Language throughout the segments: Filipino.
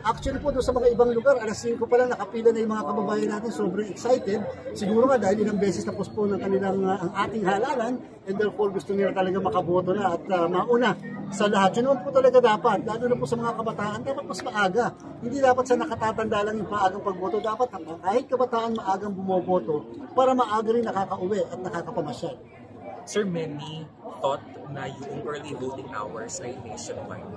Actually po, doon sa mga ibang lugar, alas 5 pa lang nakapila na yung mga kababayan natin, sobrang excited. Siguro nga dahil ilang beses na postpone ng kanilang ang ating halalan, and therefore gusto nila talaga makaboto na at mauna sa lahat. Yun naman po talaga dapat, lalo na po sa mga kabataan, dapat mas maaga. Hindi dapat sa nakatatanda lang yung maagang pagboto, dapat kahit kabataan maagang bumoboto para maaga rin nakakauwi at nakakapamasyal. Sir, many thought na yung early voting hours ay nationwide.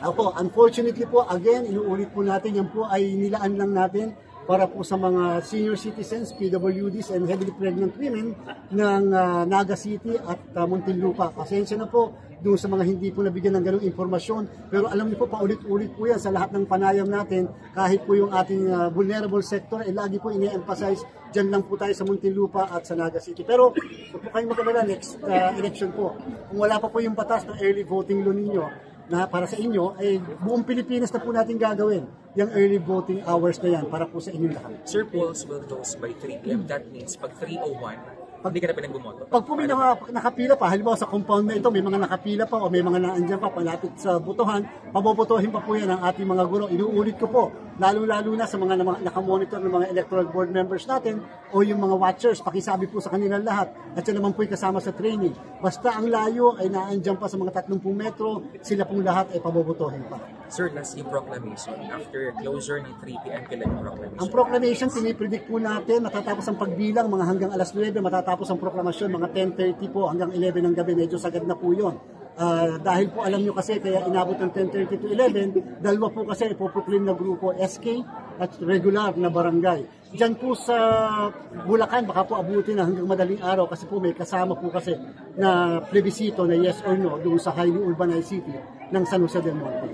Ako, unfortunately po, again, inuulit po natin, yan po ay nilaan lang natin para po sa mga senior citizens, PWDs, and heavily pregnant women ng Naga City at Muntinlupa. Pasensya na po doon sa mga hindi po nabigyan ng ganung impormasyon. Pero alam niyo po, paulit-ulit po yan sa lahat ng panayam natin, kahit po yung ating vulnerable sector, lagi po ini-emphasize, dyan lang po tayo sa Muntinlupa at sa Naga City. Pero kung po kayong magkabalala, next election po, kung wala pa po yung batas ng early voting law ninyo, na para sa inyo, ay buong Pilipinas na po natin gagawin yung early voting hours na yan para po sa inyo lahat. Sir, polls will close by 3 p.m. That means pag 3:01, hindi ka na pinagbumoto. Pag po may nakapila pa, halimbawa sa compound na ito, may mga nakapila pa o may mga naandyan pa palapit sa botohan, pabobotohin pa po yan ang ating mga guro. Inuulit ko po, lalo-lalo na sa mga nakamonitor ng mga electoral board members natin o yung mga watchers, pakisabi po sa kanilang lahat. At yan naman po kasama sa training. Basta ang layo ay naandyan pa sa mga 30 metro, sila pong lahat ay pabobotohin pa. Sir, last yung proclamation. After closure ng 3 p.m. kailan yung proclamation? Ang proclamation, pinipredict po natin, matatapos ang pagbilang mga hanggang alas 9, matatapos ang proklamasyon mga 10:30 po hanggang 11 ng gabi, medyo sagad na po yun. Dahil po alam nyo kasi kaya inabot ng 10:30 to 11, dalawa po kasi ipoproclaim na grupo, SK at regular na barangay. Diyan po sa Bulacan, baka po abutin na hanggang madaling araw kasi po may kasama po kasi na plebisito na yes or no doon sa highly urbanized city ng San Jose del Monte.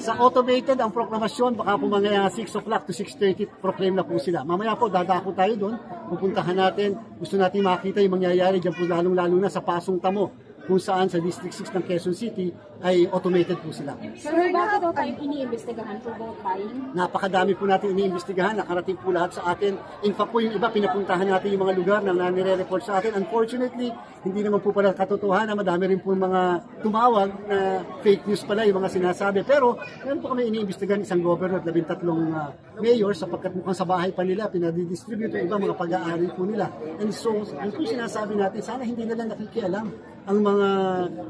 Sa automated, ang proklamasyon, baka po mga 6 o'clock to 6:30 proclaim na po sila. Mamaya po, dadako tayo doon, pupuntahan natin, gusto natin makita yung mangyayari dyan po lalong-lalo na sa Pasong Tamo, kung saan sa District 6 ng Quezon City ay automated po sila. Sir, bakit daw tayo iniimbestigahan for vote buying? Napakadami po natin iniimbestigahan, nakarating po lahat sa atin. In fact po yung iba, pinapuntahan natin yung mga lugar na nire-report sa atin. Unfortunately, hindi naman po pala katotohanan, madami rin po mga tumawag na fake news pala yung mga sinasabi. Pero meron po kami iniimbestigahan isang governor at 13 mayor sapagkat mukhang sa bahay pa nila, pinadidistribute yung iba mga pag-aari po nila. And so, yung po sinasabi natin, sana hindi nila nakikialam ang mga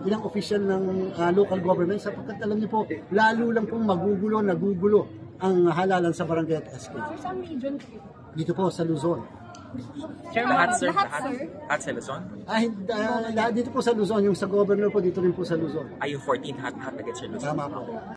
ilang official ng local government sapagkat alam niyo po, lalo lang pong nagugulo ang halalan sa barangay at SK. Saan region? Dito po sa Luzon. Lahat, sir? Lahat, sir? Lahat sa Luzon? Dito po sa Luzon, yung sa governor po dito rin po sa Luzon. Ay, yung 14 lahat agad sa Luzon? Tama po.